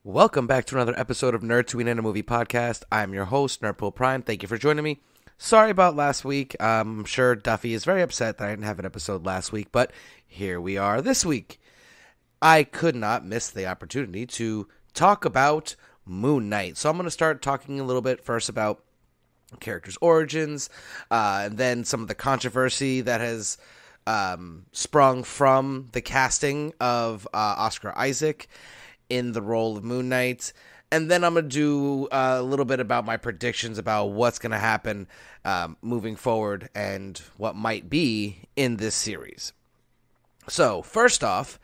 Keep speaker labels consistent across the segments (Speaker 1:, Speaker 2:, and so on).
Speaker 1: Welcome back to another episode of Nerdtooine and a Movie Podcast. I'm your host, Nerdpool Prime. Thank you for joining me. Sorry about last week. I'm sure Duffy is very upset that I didn't have an episode last week, but here we are this week. I could not miss the opportunity to talk about Moon Knight. So I'm going to start talking a little bit first about characters' origins, and then some of the controversy that has sprung from the casting of Oscar Isaac in the role of Moon Knight. And then I'm going to do a little bit about my predictions about what's going to happen moving forward and what might be in this series. So, first off,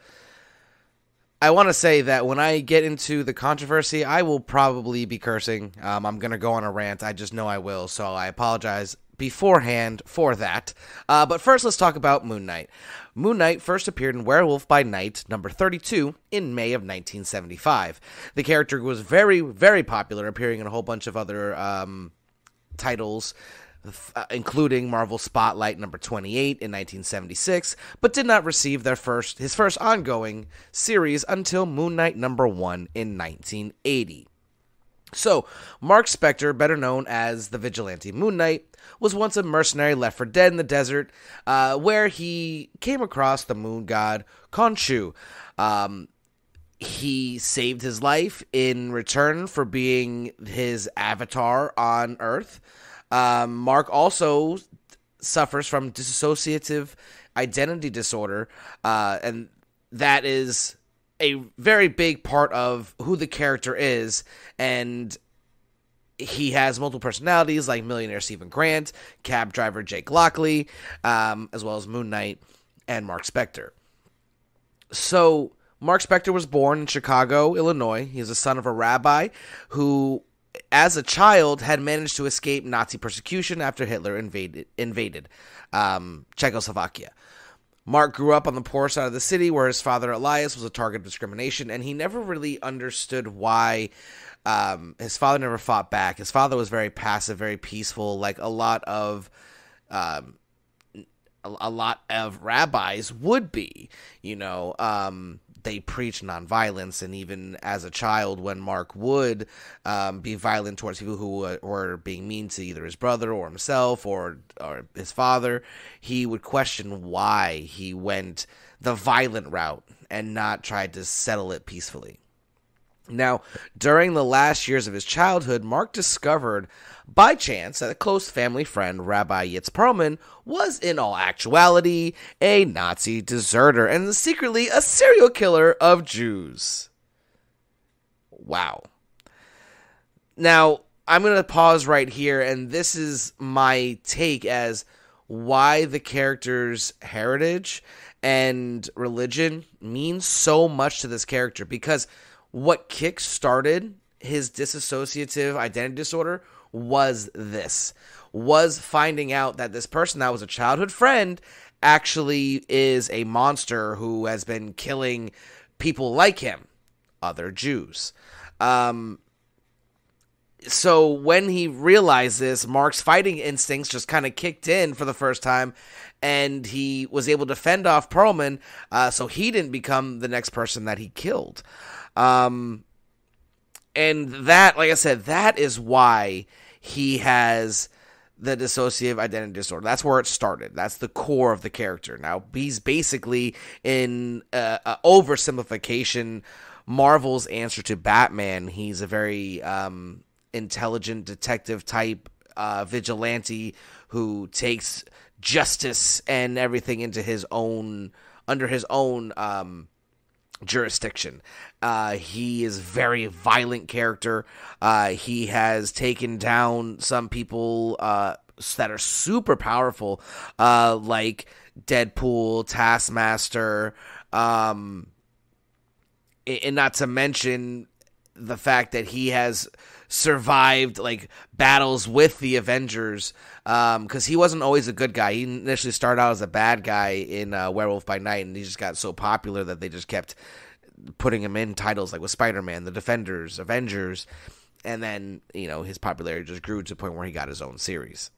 Speaker 1: I want to say that when I get into the controversy, I will probably be cursing. I'm going to go on a rant. I just know I will, so I apologize beforehand for that. But first, let's talk about Moon Knight. Moon Knight first appeared in Werewolf by Night, number 32, in May of 1975. The character was very, very popular, appearing in a whole bunch of other titles, including Marvel Spotlight number 28 in 1976, but did not receive his first ongoing series until Moon Knight number 1 in 1980. So, Mark Spector, better known as the vigilante Moon Knight, was once a mercenary left for dead in the desert, where he came across the moon god Khonshu. He saved his life in return for being his avatar on Earth. Mark also suffers from dissociative identity disorder, and that is a very big part of who the character is, and he has multiple personalities like millionaire Stephen Grant, cab driver Jake Lockley, as well as Moon Knight and Mark Spector. So, Mark Spector was born in Chicago, Illinois. He is the son of a rabbi who, as a child, had managed to escape Nazi persecution after Hitler invaded Czechoslovakia. Mark grew up on the poor side of the city where his father, Elias, was a target of discrimination, and he never really understood why his father never fought back. His father was very passive, very peaceful, like a lot of rabbis would be, they preach nonviolence, and even as a child, when Mark would be violent towards people who were being mean to either his brother or himself or his father, he would question why he went the violent route and not tried to settle it peacefully. Now, during the last years of his childhood, Mark discovered by chance that a close family friend, Rabbi Yitz Perlman, was in all actuality a Nazi deserter and secretly a serial killer of Jews. Wow. Now, I'm going to pause right here, and this is my take as why the character's heritage and religion means so much to this character, because what kick-started his dissociative identity disorder was finding out that this person that was a childhood friend actually is a monster who has been killing people like him, other Jews. So when he realized this, Mark's fighting instincts just kind of kicked in for the first time, and he was able to fend off Perlman, so he didn't become the next person that he killed. And that, like I said, that is why he has the dissociative identity disorder. That's where it started. That's the core of the character. Now, he's basically, in oversimplification, Marvel's answer to Batman. He's a very intelligent detective type vigilante who takes justice and everything into under his own jurisdiction. He is a very violent character. He has taken down some people that are super powerful, like Deadpool, Taskmaster, and not to mention the fact that he has survived like battles with the Avengers, because he wasn't always a good guy. He initially started out as a bad guy in Werewolf by Night, and he just got so popular that they just kept putting him in titles like with Spider-Man, the Defenders, Avengers, and then, his popularity just grew to the point where he got his own series.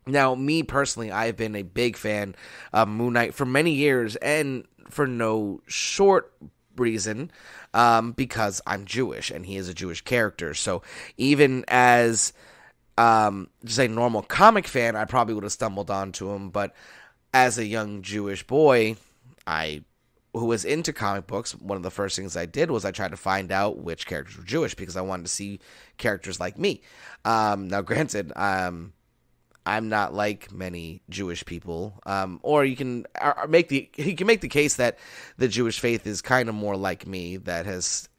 Speaker 1: Now, me personally, I've been a big fan of Moon Knight for many years, and for no short reason, because I'm Jewish and he is a Jewish character. So even as just a normal comic fan, I probably would have stumbled onto him. But as a young Jewish boy, who was into comic books, one of the first things I did was I tried to find out which characters were Jewish because I wanted to see characters like me. Now, granted, I'm not like many Jewish people, or you can make the case that the Jewish faith is kind of more like me,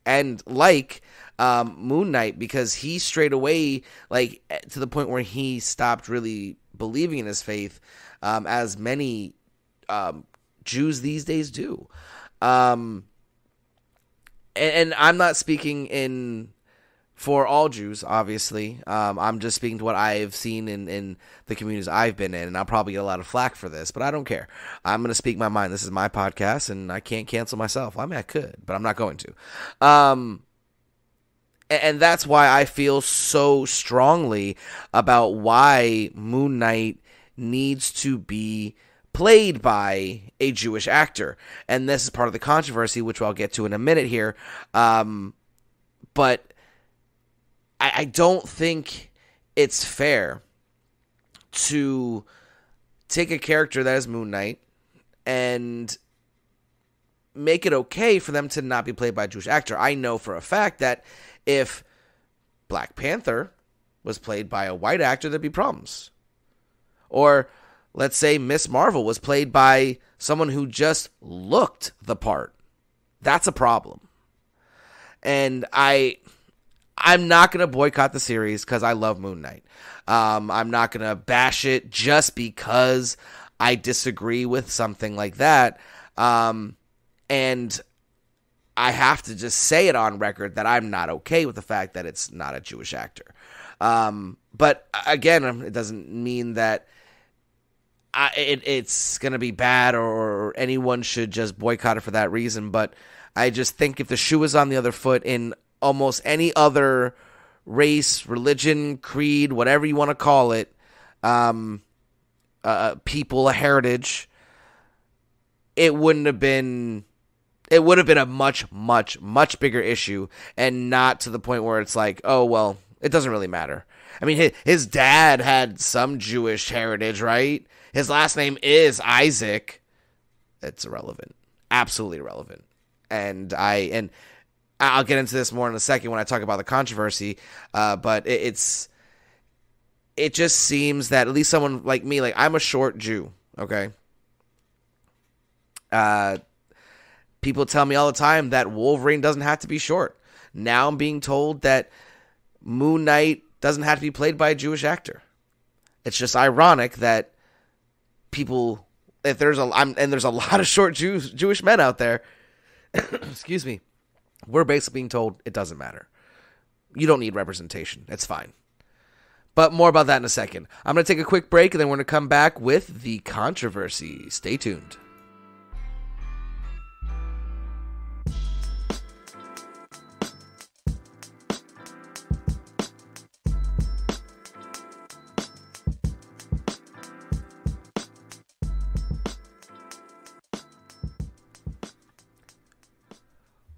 Speaker 1: and like Moon Knight, because he straight away, like, to the point where he stopped really believing in his faith, as many Jews these days do. And I'm not speaking for all Jews, obviously. I'm just speaking to what I've seen in the communities I've been in, and I'll probably get a lot of flack for this, but I don't care. I'm going to speak my mind. This is my podcast, and I can't cancel myself. I mean, I could, but I'm not going to. And that's why I feel so strongly about why Moon Knight needs to be played by a Jewish actor. And this is part of the controversy, which I'll get to in a minute here. But I don't think it's fair to take a character that is Moon Knight and make it okay for them to not be played by a Jewish actor. I know for a fact that if Black Panther was played by a white actor, there'd be problems. Or let's say Miss Marvel was played by someone who just looked the part. That's a problem. And I'm not going to boycott the series because I love Moon Knight. I'm not going to bash it just because I disagree with something like that. And I have to just say it on record that I'm not okay with the fact that it's not a Jewish actor. But again, it doesn't mean that it's going to be bad or anyone should just boycott it for that reason. But I just think if the shoe is on the other foot in almost any other race, religion, creed, whatever you want to call it, people, a heritage, it would have been a much, much, much bigger issue, and not to the point where it's like, oh, well, it doesn't really matter. I mean, his dad had some Jewish heritage, right? His last name is Isaac. It's irrelevant. Absolutely irrelevant. And I'll get into this more in a second when I talk about the controversy, but it just seems that at least someone like me, like I'm a short Jew, okay? People tell me all the time that Wolverine doesn't have to be short. Now I'm being told that Moon Knight doesn't have to be played by a Jewish actor. It's just ironic that people, there's a lot of short Jewish men out there, excuse me, we're basically being told it doesn't matter. You don't need representation. It's fine. But more about that in a second. I'm going to take a quick break, and then we're going to come back with the controversy. Stay tuned.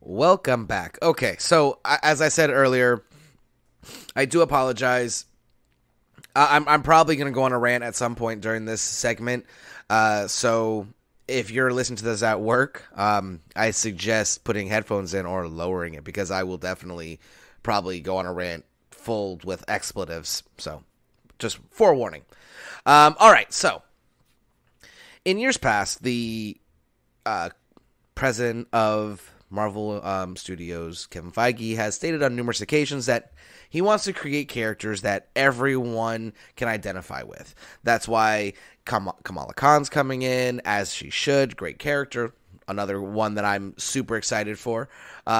Speaker 1: Welcome back. Okay, so as I said earlier, I do apologize. I'm probably going to go on a rant at some point during this segment. So if you're listening to this at work, I suggest putting headphones in or lowering it, because I will definitely probably go on a rant full with expletives. So just forewarning. All right, so in years past, the president of Marvel Studios, Kevin Feige, has stated on numerous occasions that he wants to create characters that everyone can identify with. That's why Kamala Khan's coming in, as she should. Great character. Another one that I'm super excited for.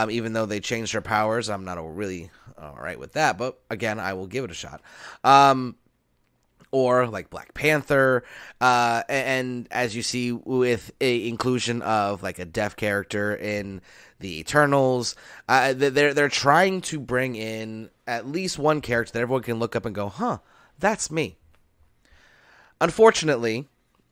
Speaker 1: Even though they changed her powers, I'm not really all right with that. But again, I will give it a shot. Or like Black Panther, and as you see with a inclusion of like a deaf character in the Eternals, they're trying to bring in at least one character that everyone can look up and go, huh, that's me. Unfortunately,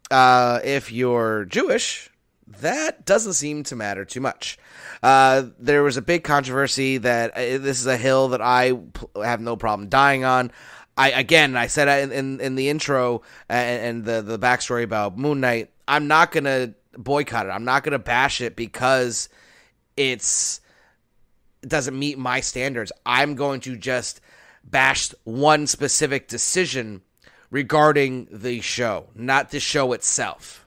Speaker 1: if you're Jewish, That doesn't seem to matter too much. There was a big controversy that this is a hill that I have no problem dying on. I said in the intro and the backstory about Moon Knight, I'm not going to boycott it. I'm not going to bash it because it doesn't meet my standards. I'm going to just bash one specific decision regarding the show, not the show itself.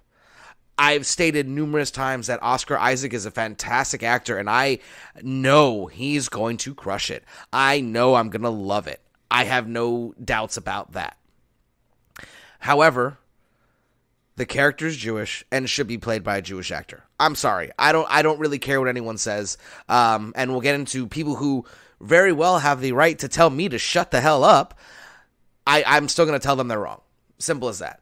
Speaker 1: I've stated numerous times that Oscar Isaac is a fantastic actor, and I know he's going to crush it. I know I'm going to love it. I have no doubts about that. However, the character is Jewish and should be played by a Jewish actor. I'm sorry. I don't really care what anyone says. And we'll get into people who very well have the right to tell me to shut the hell up. I'm still going to tell them they're wrong. Simple as that.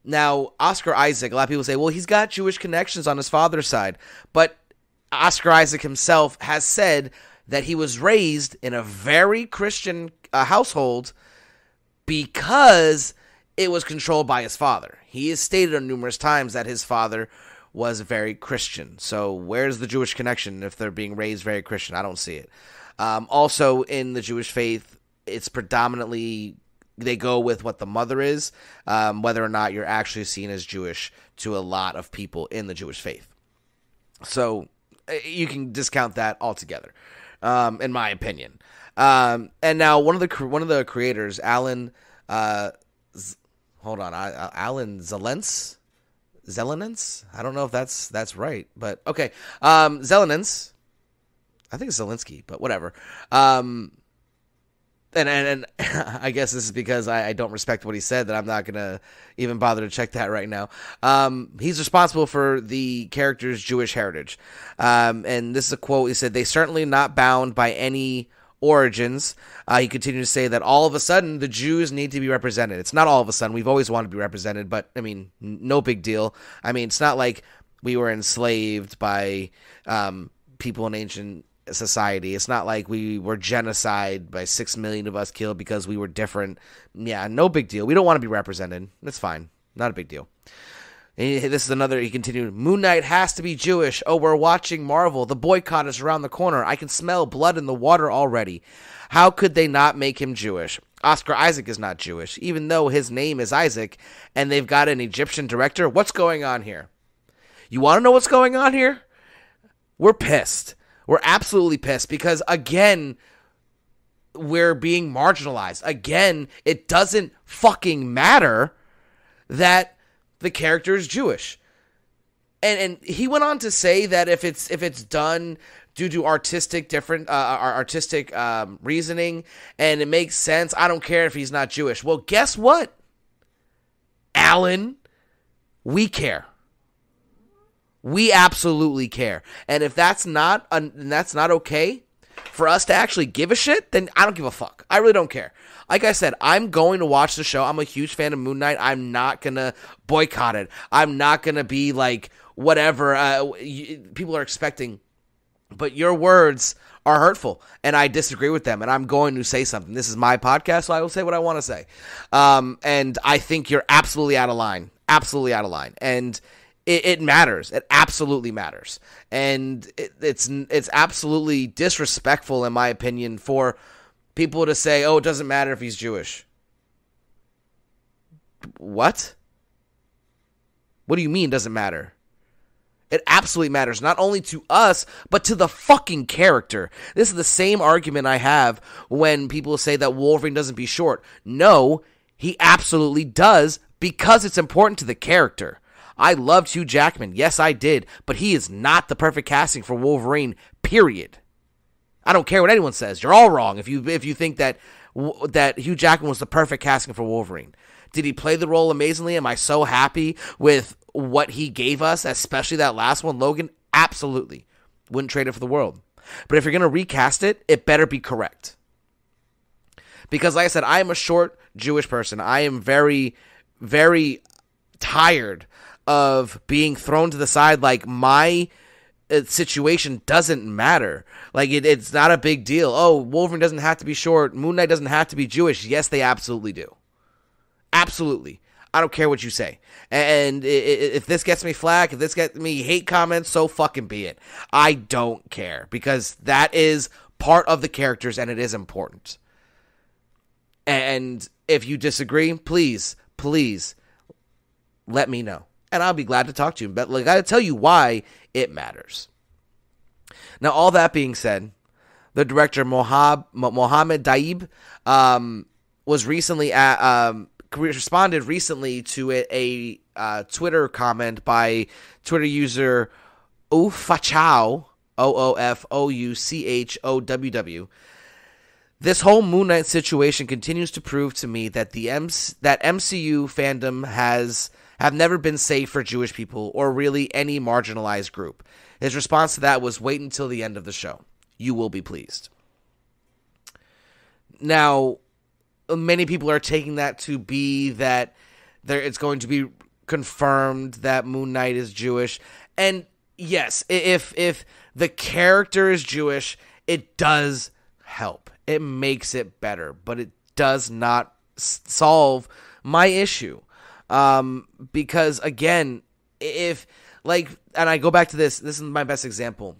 Speaker 1: Now, Oscar Isaac, a lot of people say, well, he's got Jewish connections on his father's side. But Oscar Isaac himself has said that he was raised in a very Christian household because it was controlled by his father. He has stated on numerous times that his father was very Christian. So where's the Jewish connection if they're being raised very Christian? I don't see it. Also, in the Jewish faith, it's predominantly they go with what the mother is, whether or not you're actually seen as Jewish to a lot of people in the Jewish faith. So you can discount that altogether, in my opinion. And now one of the creators, Alan, Alan Zelenins? I don't know if that's right, but okay. Zelenins. I think it's Zelensky, but whatever. And I guess this is because I don't respect what he said that I'm not going to even bother to check that right now. He's responsible for the character's Jewish heritage. And this is a quote. He said, "They certainly not bound by any origins." He continued to say that all of a sudden the Jews need to be represented. It's not all of a sudden. We've always wanted to be represented, but I mean, no big deal. I mean, it's not like we were enslaved by people in ancient society. It's not like we were genocide by 6 million of us killed because we were different. Yeah, no big deal. We don't want to be represented. That's fine. Not a big deal. And this is another, he continued, "Moon Knight has to be Jewish. Oh, we're watching Marvel. The boycott is around the corner. I can smell blood in the water already. How could they not make him Jewish? Oscar Isaac is not Jewish, even though his name is Isaac, and they've got an Egyptian director. What's going on here? You want to know what's going on here? We're pissed. We're absolutely pissed because, again, we're being marginalized. Again, it doesn't fucking matter that the character is Jewish. And he went on to say that if it's done due to artistic reasoning and it makes sense, I don't care if he's not Jewish. Well, guess what, Alan? We care. We absolutely care. And if that's not okay for us to actually give a shit, then I don't give a fuck. I really don't care. Like I said, I'm going to watch the show. I'm a huge fan of Moon Knight. I'm not going to boycott it. I'm not going to be like whatever people are expecting. But your words are hurtful, and I disagree with them, and I'm going to say something. This is my podcast, so I will say what I want to say. And I think you're absolutely out of line. Absolutely out of line. And it matters. It absolutely matters. And it's absolutely disrespectful, in my opinion, for people to say, oh, it doesn't matter if he's Jewish. What? What do you mean it doesn't matter? It absolutely matters, not only to us, but to the fucking character. This is the same argument I have when people say that Wolverine doesn't be short. No, he absolutely does, because it's important to the character. I loved Hugh Jackman. Yes, I did. But he is not the perfect casting for Wolverine, period. I don't care what anyone says. You're all wrong if you think that Hugh Jackman was the perfect casting for Wolverine. Did he play the role amazingly? Am I so happy with what he gave us, especially that last one, Logan? Absolutely. Wouldn't trade it for the world. But if you're going to recast it, it better be correct. Because like I said, I am a short Jewish person. I am very, very tired of being thrown to the side like my situation doesn't matter. Like it's not a big deal. Oh, Wolverine doesn't have to be short. Moon Knight doesn't have to be Jewish. Yes, they absolutely do. Absolutely. I don't care what you say. And if this gets me flack, if this gets me hate comments, so fucking be it. I don't care, because that is part of the characters and it is important. And if you disagree, please let me know. And I'll be glad to talk to you. But I got to tell you why it matters. Now, all that being said, the director Mohammed Daib was recently responded recently to a Twitter comment by Twitter user Oofachoww, OOFOUCHOWW. This whole Moon Knight situation continues to prove to me that that MCU fandom have never been safe for Jewish people or really any marginalized group. His response to that was, wait until the end of the show. You will be pleased. Now, many people are taking that to be that it's going to be confirmed that Moon Knight is Jewish. And yes, if the character is Jewish, it does help. It makes it better, but it does not solve my issue. Because again, and I go back to this is my best example.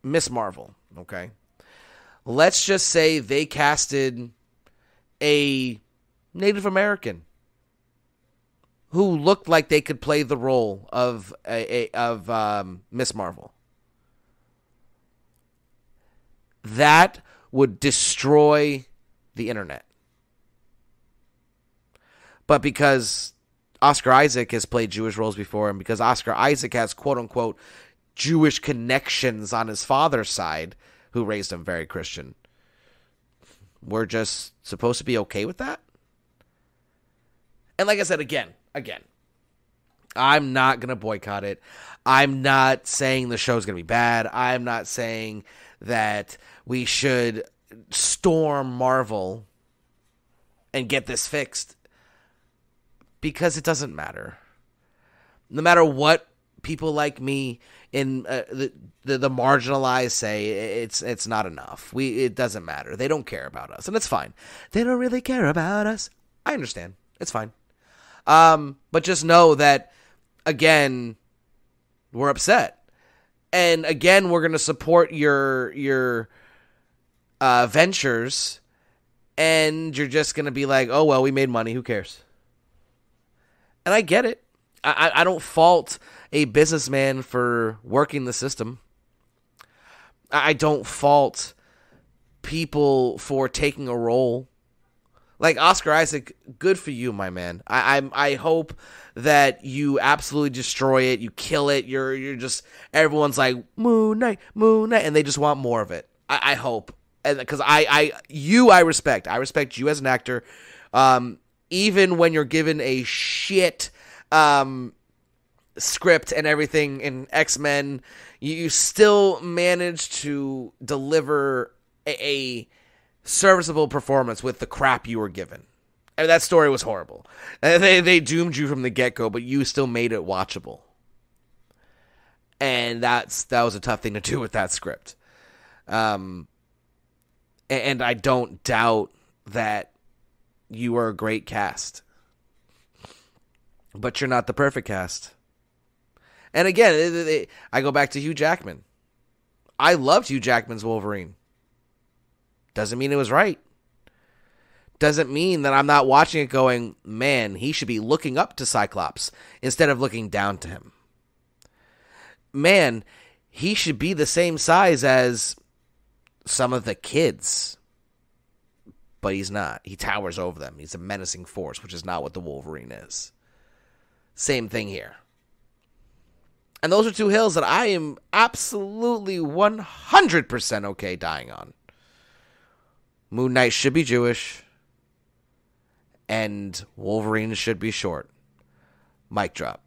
Speaker 1: Miss Marvel, okay? Let's just say they casted a Native American who looked like they could play the role of Miss Marvel. That would destroy the internet. But because Oscar Isaac has played Jewish roles before, and because Oscar Isaac has quote-unquote Jewish connections on his father's side, who raised him very Christian, we're just supposed to be okay with that? And like I said, again, I'm not going to boycott it. I'm not saying the show's going to be bad. I'm not saying that we should storm Marvel and get this fixed, because it doesn't matter. No matter what people like me in the marginalized say, it's not enough. It doesn't matter. They don't care about us, and it's fine. They don't really care about us. I understand. It's fine. But just know that, again, we're upset, and again, we're gonna support your ventures, and you're just gonna be like, oh well, we made money. Who cares? And I get it. I don't fault a businessman for working the system. I don't fault people for taking a role. Like Oscar Isaac, good for you, my man. I hope that you absolutely destroy it. You kill it. You're just, everyone's like, Moon Knight, and they just want more of it. I hope. Because I respect. I respect you as an actor. Even when you're given a shit script and everything in X-Men, you still manage to deliver a serviceable performance with the crap you were given. And that story was horrible. They doomed you from the get-go, but you still made it watchable. And that was a tough thing to do with that script. And I don't doubt that you are a great cast. But you're not the perfect cast. And again, I go back to Hugh Jackman. I loved Hugh Jackman's Wolverine. Doesn't mean it was right. Doesn't mean that I'm not watching it going, man, he should be looking up to Cyclops instead of looking down to him. Man, he should be the same size as some of the kids. But he's not. He towers over them. He's a menacing force, which is not what the Wolverine is. Same thing here. And those are two hills that I am absolutely 100% okay dying on. Moon Knight should be Jewish, and Wolverine should be short. Mic drop.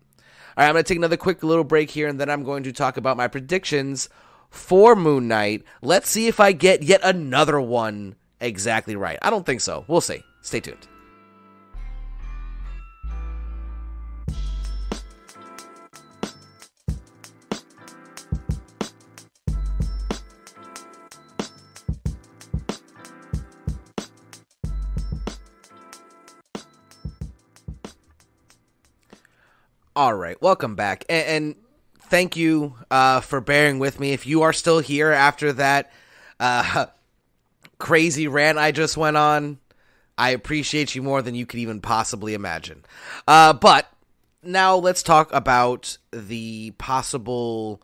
Speaker 1: All right, I'm going to take another quick little break here, and then I'm going to talk about my predictions for Moon Knight. Let's see if I get yet another one exactly right. I don't think so. We'll see. Stay tuned. All right, welcome back, and thank you for bearing with me. If you are still here after that crazy rant I just went on, I appreciate you more than you could even possibly imagine. But now let's talk about the possible,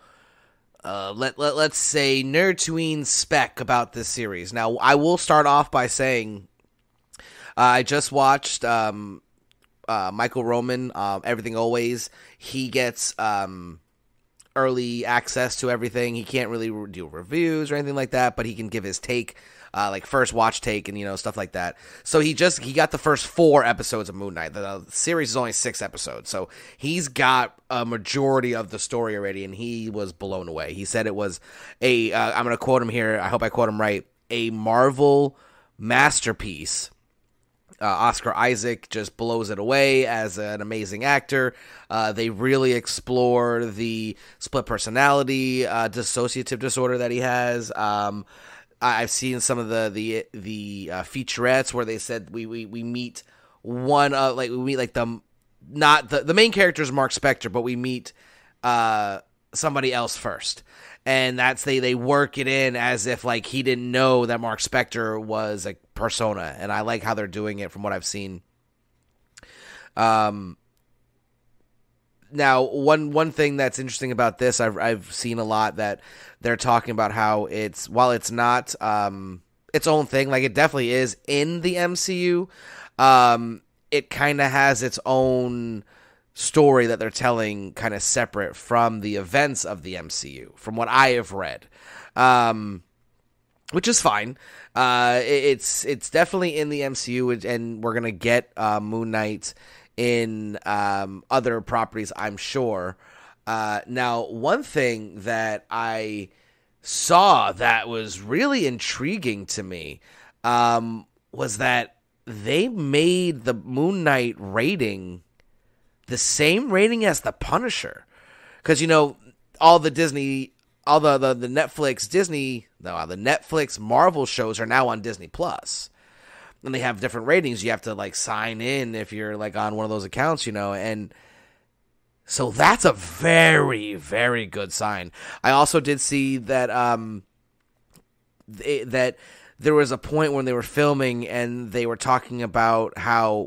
Speaker 1: let's say, Nerdtooine spec about this series. Now, I will start off by saying I just watched Michael Roman, Everything Always. He gets early access to everything. He can't really do reviews or anything like that, but he can give his take, like first watch take and stuff like that. So he got the first 4 episodes of Moon Knight. The series is only 6 episodes, so he's got a majority of the story already, and he was blown away. He said it was I'm going to quote him here. I hope I quote him right. A Marvel masterpiece. Oscar Isaac just blows it away as an amazing actor. They really explore the split personality, dissociative disorder that he has. I've seen some of the featurettes where they said we meet the main character is Mark Spector, but we meet somebody else first. And that's they work it in as if like he didn't know that Mark Spector was a persona, and I like how they're doing it from what I've seen. Now one thing that's interesting about this, I've seen a lot that they're talking about how while it's not its own thing, like it definitely is in the MCU, it kind of has its own story that they're telling kind of separate from the events of the MCU, from what I have read, which is fine. It's definitely in the MCU, and we're going to get Moon Knight in other properties, I'm sure. Now, one thing that I saw that was really intriguing to me was that they made the Moon Knight rating the same rating as the Punisher, because all the Netflix Marvel shows are now on Disney Plus, and they have different ratings. You have to like sign in if you're like on one of those accounts, and so that's a very, very good sign. I also did see that that there was a point when they were filming and they were talking about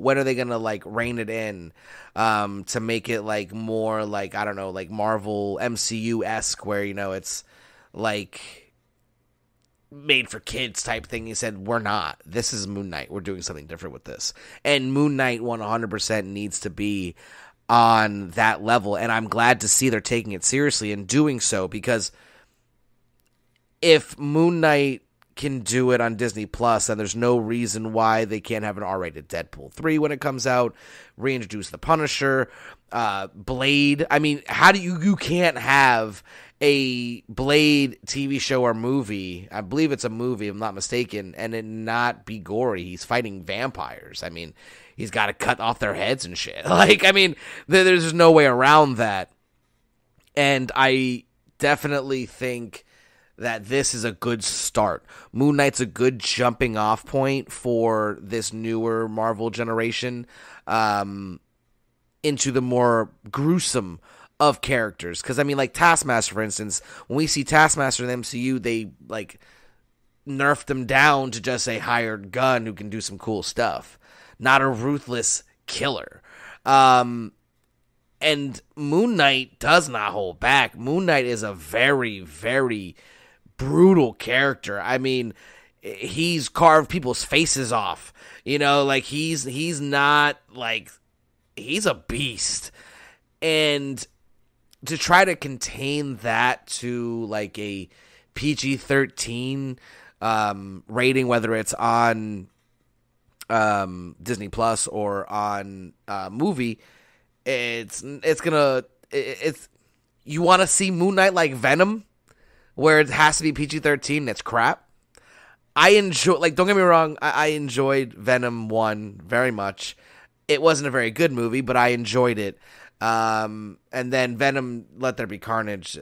Speaker 1: when are they gonna like rein it in to make it like more like, I don't know, like Marvel MCU-esque, where it's like made for kids type thing. He said, we're not. This is Moon Knight. We're doing something different with this. And Moon Knight 100% needs to be on that level, and I'm glad to see they're taking it seriously and doing so, because if Moon Knight can do it on Disney Plus, and there's no reason why they can't have an R-rated Deadpool 3 when it comes out, reintroduce the Punisher, Blade. I mean, how do you can't have a Blade TV show or movie, I believe it's a movie if I'm not mistaken, and it not be gory. He's fighting vampires. I mean, he's got to cut off their heads and shit. Like, I mean, there's just no way around that. And I definitely think that this is a good start. Moon Knight's a good jumping off point for this newer Marvel generation into the more gruesome of characters. Because, I mean, like Taskmaster, for instance, when we see Taskmaster in the MCU, they, like, nerfed him down to just a hired gun who can do some cool stuff. Not a ruthless killer. And Moon Knight does not hold back. Moon Knight is a very, very brutal character. I mean, he's carved people's faces off. Like he's not like, he's a beast. And to try to contain that to like a PG-13 rating, whether it's on Disney Plus or on movie, you want to see Moon Knight like Venom, where it has to be PG-13. That's crap. I enjoy, like, don't get me wrong, I enjoyed Venom 1 very much. It wasn't a very good movie, but I enjoyed it. And then Venom Let There Be Carnage,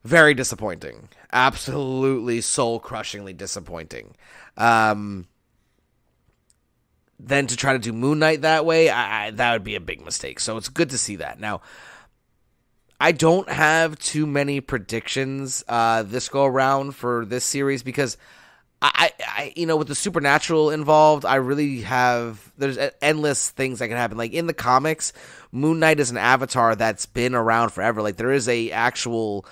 Speaker 1: very disappointing. Absolutely soul-crushingly disappointing. then to try to do Moon Knight that way, that would be a big mistake. So it's good to see that. Now, I don't have too many predictions this go around for this series because I with the supernatural involved, I really there's endless things that can happen. Like in the comics, Moon Knight is an avatar that's been around forever. Like there is a actual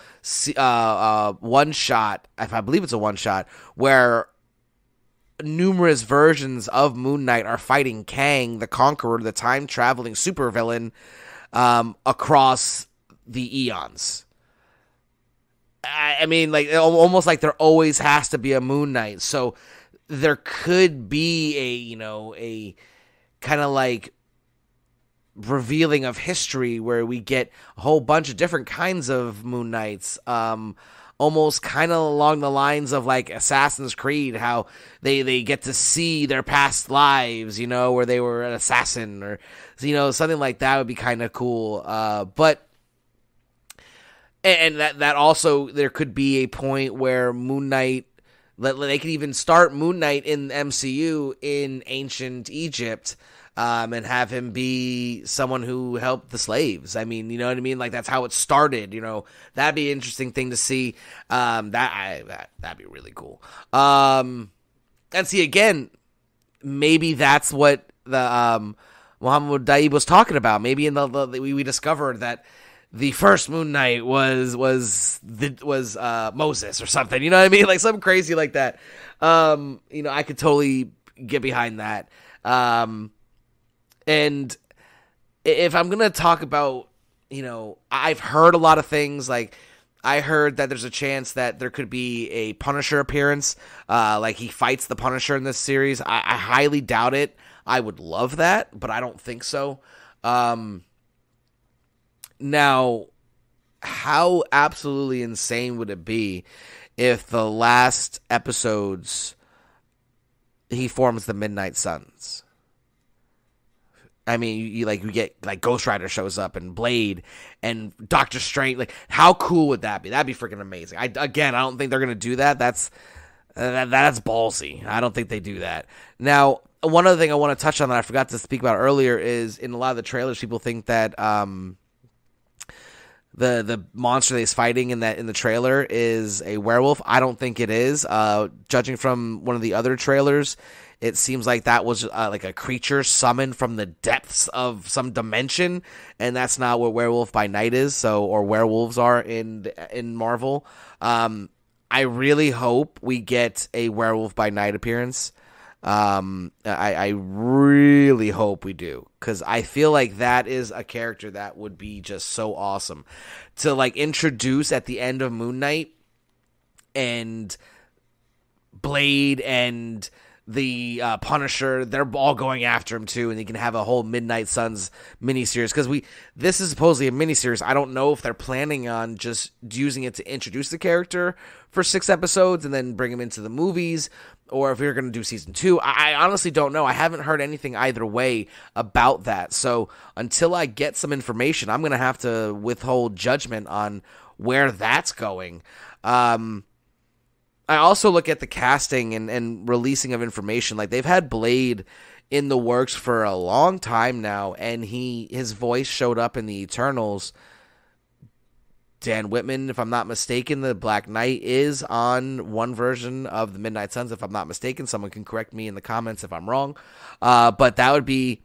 Speaker 1: one shot, I believe it's a one shot, where numerous versions of Moon Knight are fighting Kang, the Conqueror, the time-traveling supervillain, across the eons. I mean, like almost like there always has to be a Moon Knight. So there could be a kind of like revealing of history where we get a whole bunch of different kinds of Moon Knights. Almost kind of along the lines of like Assassin's Creed, how they get to see their past lives, where they were an assassin or, something like that would be kind of cool. But that also, there could be a point where Moon Knight, they could even start Moon Knight in the MCU in ancient Egypt, and have him be someone who helped the slaves. I mean, you know what I mean? Like, that's how it started, That'd be an interesting thing to see. That'd be really cool. And see, again, maybe that's what the Muhammad Daib was talking about. Maybe we discovered that the first Moon Knight was Moses or something. You know what I mean? Like, something crazy like that. I could totally get behind that. And if I'm going to talk about, I've heard a lot of things. Like, I heard that there's a chance that there could be a Punisher appearance. Like, he fights the Punisher in this series. I highly doubt it. I would love that, but I don't think so. Now, how absolutely insane would it be if the last episodes he forms the Midnight Suns? I mean, you get like Ghost Rider shows up and Blade and Doctor Strange. Like, how cool would that be? That'd be freaking amazing. I don't think they're gonna do that. That's ballsy. I don't think they do that. Now, one other thing I want to touch on that I forgot to speak about earlier is in a lot of the trailers, people think that the monster that he's fighting in the trailer is a werewolf. I don't think it is. Judging from one of the other trailers, it seems like that was like a creature summoned from the depths of some dimension, and that's not what Werewolf by Night is. Or werewolves are in Marvel. I really hope we get a Werewolf by Night appearance. I really hope we do, because I feel like that is a character that would be just so awesome to like introduce at the end of Moon Knight and Blade and the Punisher. They're all going after him too, and you can have a whole Midnight Suns miniseries, because this is supposedly a miniseries. I don't know if they're planning on just using it to introduce the character for 6 episodes and then bring him into the movies, or if we're going to do season 2. I honestly don't know. I haven't heard anything either way about that. So until I get some information, I'm going to have to withhold judgment on where that's going. I also look at the casting and releasing of information. Like, they've had Blade in the works for a long time now, and his voice showed up in the Eternals. Dan Whitman, if I'm not mistaken, the Black Knight is on one version of the Midnight Suns, if I'm not mistaken. Someone can correct me in the comments if I'm wrong. But that would be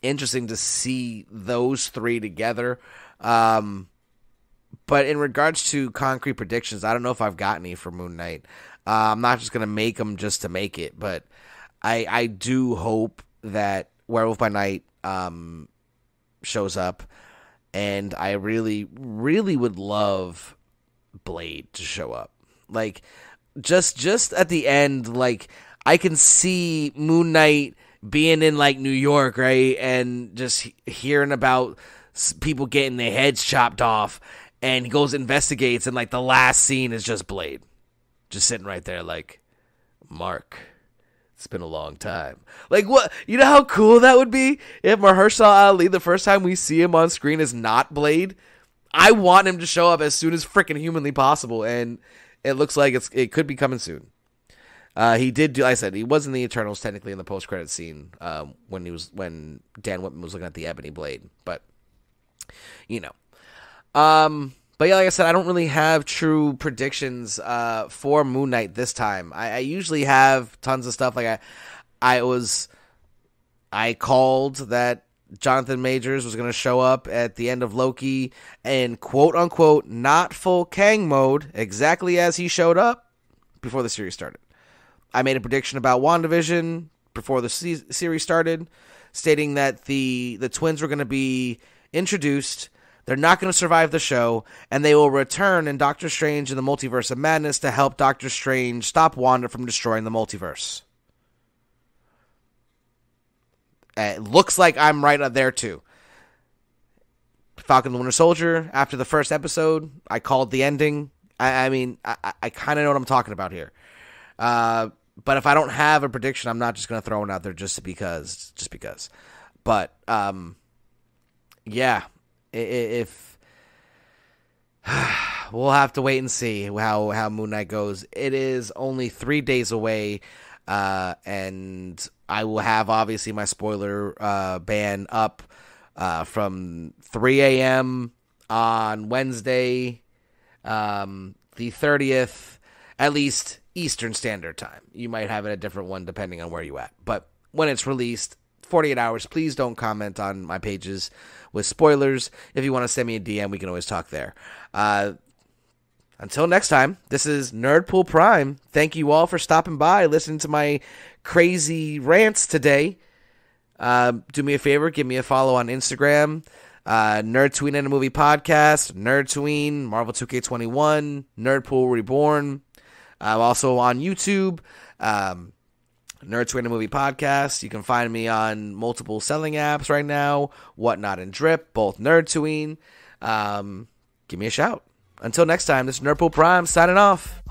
Speaker 1: interesting to see those 3 together. But in regards to concrete predictions, I don't know if I've got any for Moon Knight. I'm not just going to make them just to make it, but I do hope that Werewolf by Night shows up, and I really, really would love Blade to show up. Like, just at the end, like, I can see Moon Knight being in, like, New York, right, and just hearing about people getting their heads chopped off, and he goes investigates, and like the last scene is just Blade, just sitting right there, like, Mark, it's been a long time. Like, what? You know how cool that would be if Mahershala Ali, the first time we see him on screen, is not Blade? I want him to show up as soon as freaking humanly possible, and it looks like it could be coming soon. He did do. Like I said, he was in the Eternals technically in the post-credit scene when Dan Whitman was looking at the Ebony Blade, but you know. But yeah, like I said, I don't really have true predictions for Moon Knight this time. I usually have tons of stuff. Like I called that Jonathan Majors was going to show up at the end of Loki in quote-unquote not full Kang mode, exactly as he showed up before the series started. I made a prediction about WandaVision before the series started, stating that the twins were going to be introduced, they're not going to survive the show, and they will return in Doctor Strange in the Multiverse of Madness to help Doctor Strange stop Wanda from destroying the multiverse. It looks like I'm right up there, too. Falcon and the Winter Soldier, after the first episode, I called the ending. I kind of know what I'm talking about here. But if I don't have a prediction, I'm not just going to throw it out there just because. But, yeah, if we'll have to wait and see how Moon Knight goes. It is only 3 days away, and I will have, obviously, my spoiler ban up from 3 a.m. on Wednesday, the 30th, at least Eastern Standard Time. You might have it a different one depending on where you're at. But when it's released, 48 hours, please don't comment on my pages with spoilers. If you want to send me a DM, we can always talk there. Until next time, this is Nerdpool Prime. Thank you all for stopping by, listening to my crazy rants today. Do me a favor, give me a follow on Instagram, Nerdtooine and a Movie Podcast, Nerdtooine, Marvel 2K21, Nerdpool Reborn. Also on YouTube, Nerdtooine and a Movie Podcast. You can find me on multiple selling apps right now, Whatnot and Drip, both Nerdtooine. Give me a shout. Until next time, this is Nerdpool Prime signing off.